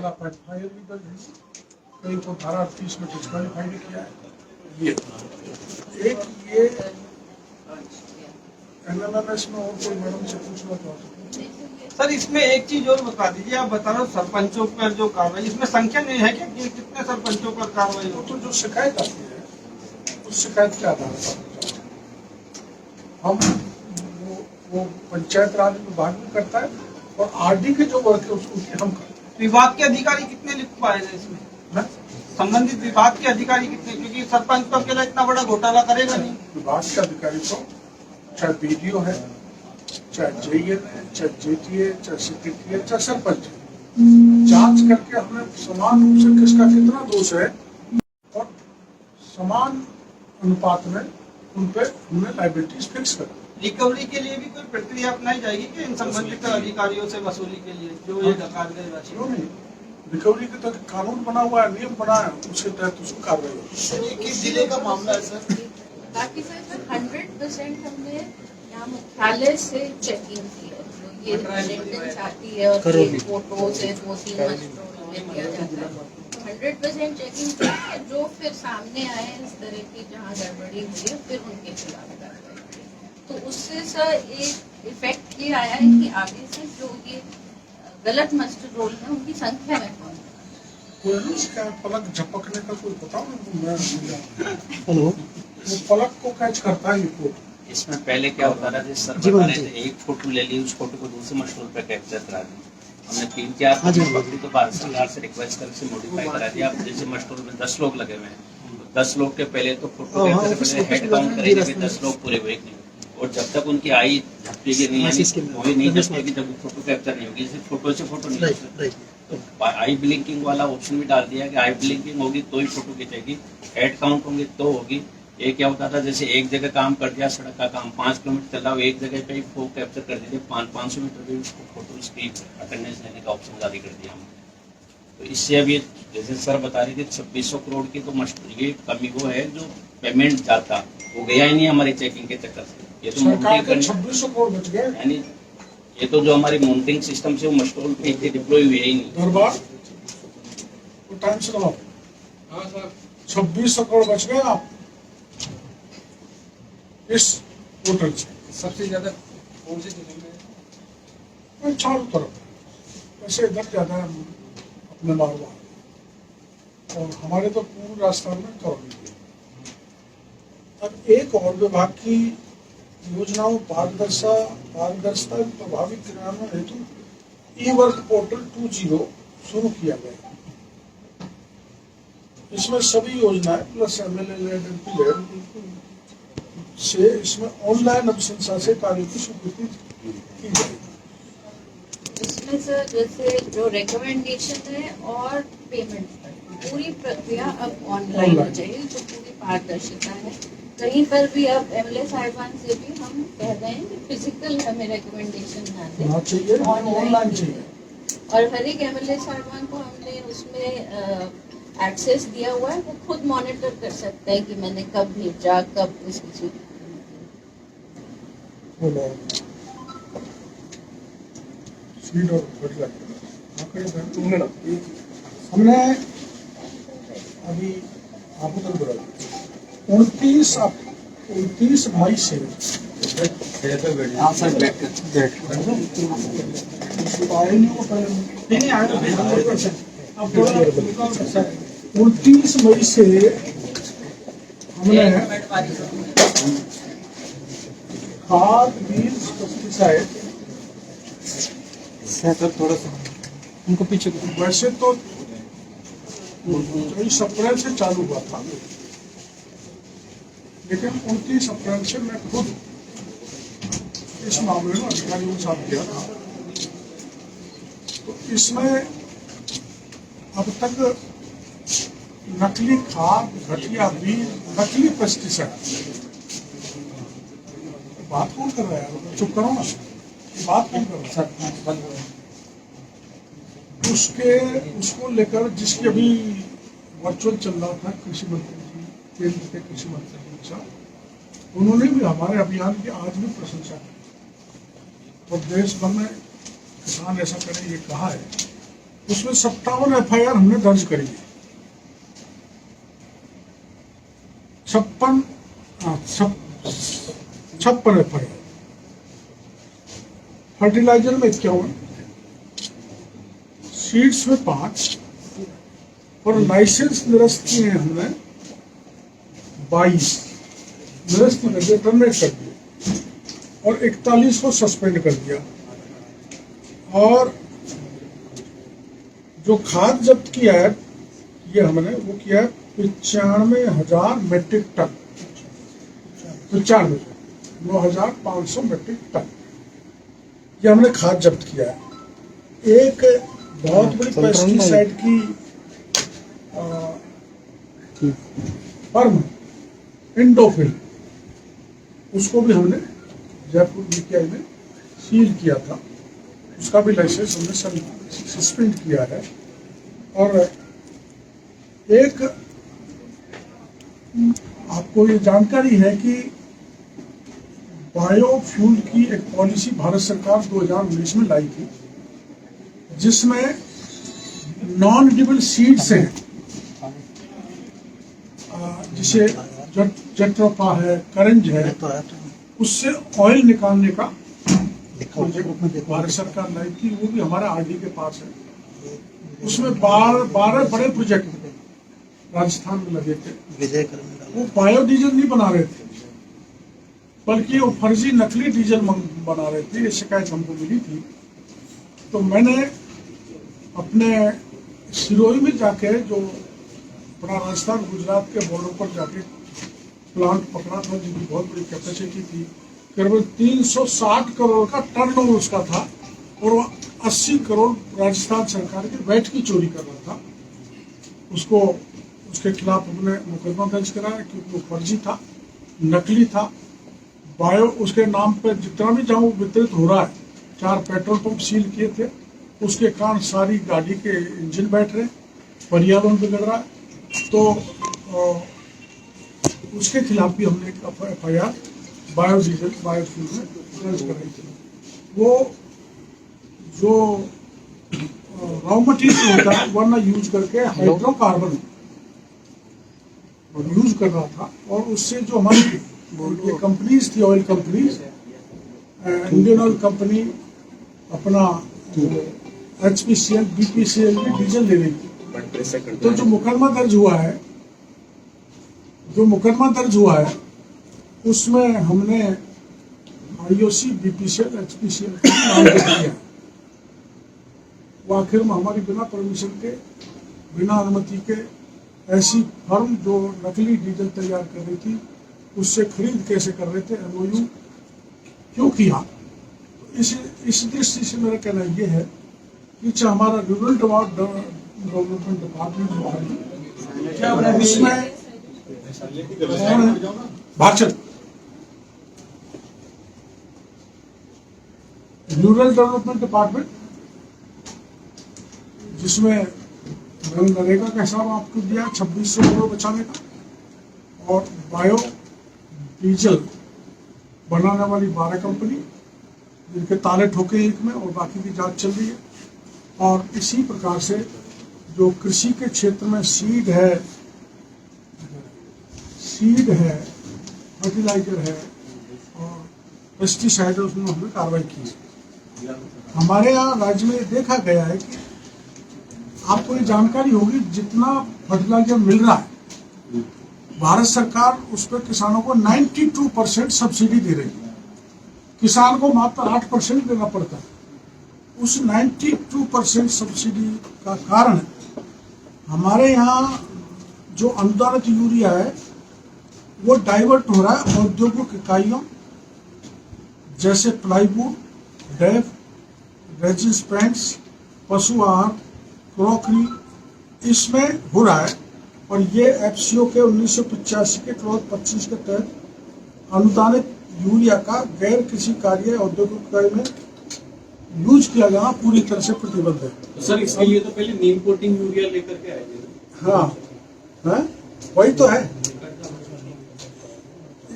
खिलाफ एफआईआर भी दर्ज हुई, कई को धारा 38 में डिस्क्वालीफाइड किया है। ये एक ये एमएमएस में और कोई मैडम से पूछना चाहते सर, इसमें एक चीज और बता दीजिए, आप बता रहे हो सरपंचों पर जो कार्रवाई, इसमें संख्या नहीं है क्या कि कितने सरपंचों पर कार्रवाई हो? तो जो शिकायत आती है उस शिकायत के आधार पर हम वो पंचायत राज विभाग भी करता है और आरडी के जो वर्क है उसको हम करते हैं। विभाग के अधिकारी कितने लिख पाए थे इसमें? संबंधित विभाग के अधिकारी कितने, क्योंकि सरपंच तो अकेला इतना बड़ा घोटाला करेगा नहीं। विभाग के अधिकारी तो चाहे बीडीओ है, चाहे जेईएन है, चाहे जेटी है, चाहे सेक्रेटरी है, चाहे सरपंच है, जांच करके हमने समान रूप से किसका कितना दोष है और समान अनुपात में उन पे हमने लायबिलिटीज फिक्स कर दी। रिकवरी के लिए भी कोई प्रक्रिया अपनाई जाएगी कि इन संबंधित अधिकारियों से वसूली के लिए जो ये डकात गए राशि? नहीं, रिकवरी के तहत कानून बना हुआ है, नियम बना है, उसके तहत उसको कार्रवाई होगी। किस जिले का मामला है सर? बाकी सर 100% हमने यहाँ मुख्यालय से चेकिंग की है। तो ये अटेंडेंस आती है और ये फोटोज है 2-3 मस्टरोल में दिया जाता है। 100% चेकिंग की है। जो फिर सामने आए इस तरह की जहाँ गड़बड़ी हुई है फिर उनके खिलाफ कार्रवाई की। तो उससे सर एक इफेक्ट ये आया है कि आगे से जो ये गलत मस्टर रोल है उनकी संख्या में कम। इसका पलक झपकने का कोई पता नहीं, वो पलक को कैच करता है ये फोटो। इसमें पहले क्या होता था, जैसे सर बता रहे थे, एक फोटो ले ली, उस फोटो को दूसरे मशहूर पे कैप्चर करा दी। हमने 3-4 पकड़ी तो भारत सरकार से रिक्वेस्ट करके मॉडिफाई करा दिया। अब जैसे मशहूर में 10 लोग लगे हुए हैं, 10 लोग के पहले तो फोटो कैप्चर हेड काउंट करेंगे कि 10 लोग पूरे हुए नहीं, और जब तक उनकी आई झपकेगी नहीं, वही नहीं झपकेगी जब फोटो कैप्चर नहीं होगी, सिर्फ फोटो से फोटो नहीं होगी। तो आई ब्लिंकिंग वाला ऑप्शन भी डाल दिया कि आई ब्लिंकिंग होगी तो ही फोटो खींचेगी, हेड काउंट होंगे तो होगी। ये क्या होता था, जैसे एक जगह काम कर दिया, सड़क का काम 5 किलोमीटर चल रहा हो, एक जगह पे ही फोटो कैप्चर कर दीजिए, 500 मीटर भी उसको फोटो उसकी अटेंडेंस लेने का ऑप्शन जारी कर दिया हमने। तो इससे अब ये जैसे सर बता रहे थे 2600 करोड़ की तो ये कमी वो है जो पेमेंट जाता वो गया ही नहीं हमारी चेकिंग के चक्कर से। ये तो 2600 करोड़ बच गए, यानी ये तो जो हमारी मॉनिटरिंग सिस्टम से वो मस्टोल पे डिप्लॉय हुए ही नहीं। दरबार टाइम से लगाओ। 2600 करोड़ बच गए आप इस पोर्टल से। सबसे ज्यादा कौन से जिले में? चारों तरफ वैसे इधर ज्यादा है अपने मारवाड़, और हमारे तो पूर्व राजस्थान में करौली। अब एक और विभाग की योजनाओं पारदर्शिता प्रभावी क्रियान्वयन हेतु ई वर्क पोर्टल 2.0 शुरू किया गया। इसमें सभी योजनाएं प्लस MLA से इसमें ऑनलाइन अभिशंसा से कार्य की स्वीकृति की जाएगी। इसमें सर जैसे जो रिकमेंडेशन है और पेमेंट पूरी प्रक्रिया अब ऑनलाइन हो जाएगी, तो पूरी पारदर्शिता है। कहीं पर भी अब MLA साहिबान से भी हम कह रहे हैं कि फिजिकल हमें रिकमेंडेशन ना चाहिए, ऑनलाइन चाहिए। और हर एक MLA साहिबान को हमने उसमें एक्सेस दिया हुआ है, वो खुद मॉनिटर कर सकते हैं कि मैंने कब भेजा, कब इसकी चीज। हमने अभी आपको 29 भाई से 29 मई से हमने खाद बीज पेस्टिसाइड थोड़ा सा उनको पीछे। वैसे तो 23 अप्रैल से चालू हुआ था, लेकिन 29 अप्रैल से मैं खुद इस मामले में अधिकारियों के साथ गया था। तो इसमें अब तक नकली खाद, घटिया बीज, नकली पेस्टिसाइड, बात कौन कर रहा है? चुप करो ना, बात कौन कर रहा है? उसको लेकर जिसकी अभी वर्चुअल चल रहा था कृषि मंत्री जी, केंद्र के कृषि मंत्री जी के साथ, उन्होंने भी हमारे अभियान की आज भी प्रशंसा की और देश भर में किसान ऐसा करें ये कहा है। उसमें 57 FIR हमने दर्ज करी है। 56 FIR, फर्टिलाइजर में 51, सीड्स में 5 और लाइसेंस निरस्त किए हैं हमने 22 निरस्त कर दिए, टर्मिनेट कर दिए और 41 को सस्पेंड कर दिया। और जो खाद जब्त किया है ये हमने वो किया है 95,000 मेट्रिक टन, 9,500 मेट्रिक टन ये हमने खाद जब्त किया है। एक बहुत बड़ी पेस्टिसाइड की फर्म इंडोफिल, उसको भी हमने जयपुर बीकेआई में सील किया था, उसका भी लाइसेंस हमने सस्पेंड किया है। और एक आपको ये जानकारी है कि बायोफ्यूल की एक पॉलिसी भारत सरकार 2019 में लाई थी, जिसमें नॉन एडिबल सीड्स हैं, जिसे जट्रोफा है, करंज है, उससे ऑयल निकालने का प्रोजेक्ट भारत सरकार लाई थी। वो भी हमारा आरडी के पास है। उसमें 12 बड़े प्रोजेक्ट राजस्थान में लगे थे। वो बायोडीजल नहीं बना रहे थे, बल्कि वो फर्जी नकली डीजल बना रहे थे। ये शिकायत हमको मिली थी, तो मैंने अपने सिरोही में जाके, जो अपना राजस्थान गुजरात के बॉर्डर पर जाके प्लांट पकड़ा था, जिसकी बहुत बड़ी कैपेसिटी थी, करीबन 360 करोड़ का टर्नओवर उसका था, और वो 80 करोड़ राजस्थान सरकार के वैट की चोरी कर रहा था। उसको उसके खिलाफ हमने मुकदमा दर्ज कराया, क्योंकि वो फर्जी था, नकली था। बायो उसके नाम पर जितना भी जहाँ वो वितरित हो रहा है, 4 पेट्रोल पंप सील किए थे, उसके कारण सारी गाड़ी के इंजन बैठ रहे, पर्यावरण बिगड़ रहा है। तो उसके खिलाफ भी हमने एक FIR बायोडीजल बायोफ्यूल में दर्ज कराई थी। वो जो रॉ मटेरियल होता है वरना यूज करके हाइड्रोकार्बन यूज कर रहा था, और उससे जो हमारी कंपनीज थी, oil companies, Indian oil company अपना HPCL BPCL में डीजल ले रही थी। तो जो मुकदमा दर्ज हुआ है उसमें हमने IOC BPCL HPCL का नाम किया। वो आखिर में हमारी बिना परमिशन के, बिना अनुमति के ऐसी फर्म जो नकली डीजल तैयार कर रही थी, उससे खरीद कैसे कर रहे थे, MOU क्यों किया। इस दृष्टि से मेरा कहना ये है कि चाहे हमारा रूरल डेवलपमेंट डिपार्टमेंट उसमें भाषण रूरल डेवलपमेंट डिपार्टमेंट, जिसमें मनरेगा का हिसाब आपको दिया 2600 करोड़ बचाने का, और बायो डीजल बनाने वाली 12 कंपनी, जिनके ताले ठोके एक में, और बाकी की जांच चल रही है। और इसी प्रकार से जो कृषि के क्षेत्र में सीड है, फर्टिलाइजर है और पेस्टिसाइड, उसमें हमने कार्रवाई की है। हमारे यहाँ राज्य में देखा गया है कि आपको ये जानकारी होगी, जितना फर्टिलाइजर मिल रहा है, भारत सरकार उस पर किसानों को 92% सब्सिडी दे रही है। किसान को मात्र 8% देना पड़ता है। उस 92% सब्सिडी का कारण हमारे यहाँ जो अनुदानित यूरिया है वो डाइवर्ट हो रहा है औद्योगिक इकाइयों जैसे प्लाईवुड, डेफ, रेजिन्स पेंट्स, पशु आहार, क्रॉकरी, इसमें हो रहा है। और ये FCO के 1985 के क्लॉज 25 के तहत अनुदानित यूरिया का गैर कृषि कार्य औद्योगिक इकाई में यूज किया जाना पूरी तरह से प्रतिबद्ध है। तो सर इसके लिए तो पहले नीम कोटिंग यूरिया लेकर के आए थे। हाँ, वही तो है।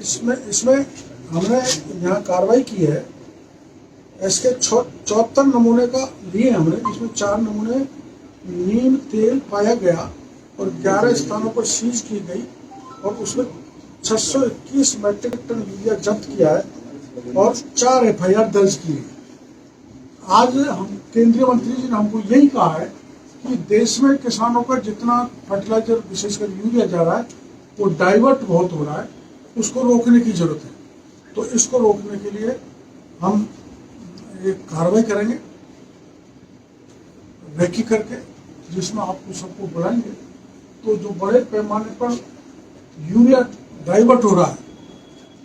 इसमें हमने यहाँ कार्रवाई की है। इसके 74 नमूने का लिए हमने, जिसमें 4 नमूने नीम तेल पाया गया और 11 स्थानों पर सीज की गई और उसमें 621 मैट्रिक टन यूरिया जब्त किया है और 4 FIR दर्ज की है। आज हम केंद्रीय मंत्री जी ने हमको यही कहा है कि देश में किसानों का जितना फर्टिलाइजर विशेषकर यूरिया जा रहा है वो डाइवर्ट बहुत हो रहा है, उसको रोकने की जरूरत है। तो इसको रोकने के लिए हम एक कार्रवाई करेंगे रेकी करके, जिसमें आपको सबको बुलाएंगे। तो जो बड़े पैमाने पर यूरिया डाइवर्ट हो रहा है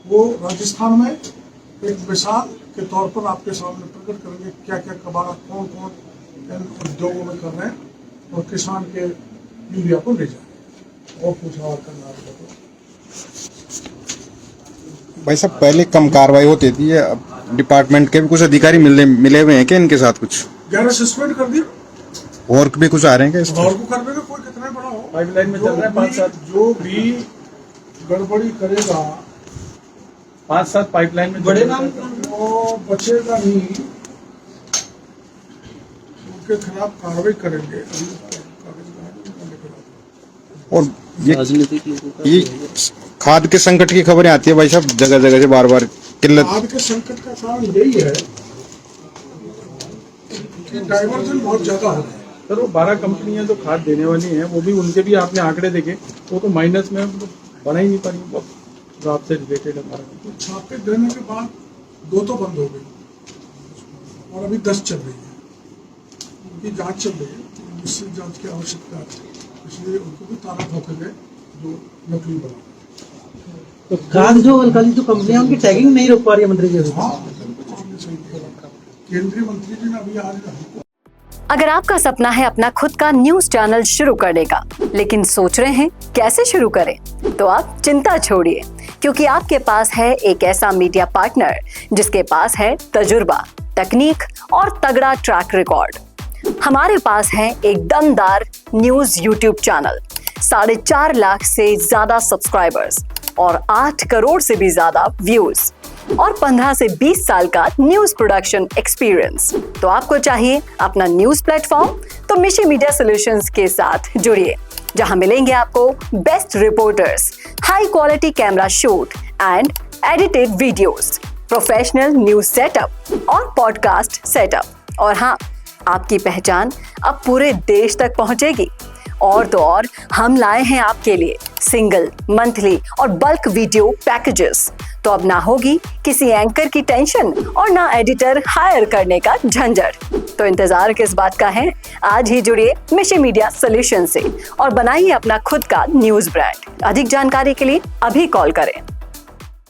वो राजस्थान में एक मिसाल के तौर पर आपके सामने प्रकट करेंगे, क्या क्या कबाड़ा कौन कौन इन उद्योगों में कर रहे हैं और किसान के यूरिया को ले जाए। और कुछ और करना है भाई साहब, पहले कम कार्रवाई होती थी, अब डिपार्टमेंट के भी कुछ अधिकारी मिले हुए हैं क्या इनके साथ कुछ? 11 सस्पेंड कर दिया और भी कुछ आ रहे हैं क्या इसमें? और को कर देगा, कोई कितना बड़ा हो। पाइपलाइन में चल रहा है 5-7 जो भी गड़बड़ी करेगा 5-7 पाइपलाइन में बड़े नाम वो बचेगा नहीं, उनके खिलाफ कार्रवाई करेंगे। और ये खाद के संकट की खबरें आती है भाई साहब जगह जगह से, बार बार किल्लत। खाद के संकट का कारण यही है कि डाइवर्जन बहुत ज्यादा हो रहा है। सर वो 12 कंपनियां जो खाद देने वाली हैं वो भी, उनके भी आपने आंकड़े देखे, वो तो माइनस में बना ही नहीं पाई। जो आपसे रिलेटेड है तो छापे देने के बाद 2 तो बंद हो गई और अभी 10 चल रही है, उनकी जांच चल रही है, निश्चित जांच की आवश्यकता है, इसलिए उनको भी ताला ठोकेंगे जो नकली बना। तो खाद जो अल्काली जो कंपनियां उनकी टैगिंग नहीं रोक पा रही है मंत्री जी। हाँ, केंद्रीय मंत्री जी ने अभी आज हमको। अगर आपका सपना है अपना खुद का न्यूज चैनल शुरू करने का, लेकिन सोच रहे हैं कैसे शुरू करें, तो आप चिंता छोड़िए, क्योंकि आपके पास है एक ऐसा मीडिया पार्टनर जिसके पास है तजुर्बा, तकनीक और तगड़ा ट्रैक रिकॉर्ड। हमारे पास है एक दमदार न्यूज यूट्यूब चैनल, 4.5 लाख से ज्यादा सब्सक्राइबर्स और 8 करोड़ से भी ज्यादा व्यूज और 15 से 20 साल का न्यूज प्रोडक्शन एक्सपीरियंस। तो आपको चाहिए अपना न्यूज प्लेटफॉर्म, तो मिशी मीडिया सॉल्यूशंस के साथ जुड़िए, जहां मिलेंगे आपको best reporters, high quality camera shoot and edited videos, professional news setup और पॉडकास्ट सेटअप। और हाँ, आपकी पहचान अब पूरे देश तक पहुंचेगी। और तो और, हम लाए हैं आपके लिए सिंगल, मंथली और बल्क वीडियो पैकेजेस। तो अब ना होगी किसी एंकर की टेंशन और ना एडिटर हायर करने का झंझट। तो इंतजार किस बात का है? आज ही जुड़िए मिशी मीडिया सॉल्यूशन से और बनाइए अपना खुद का न्यूज ब्रांड। अधिक जानकारी के लिए अभी कॉल करें।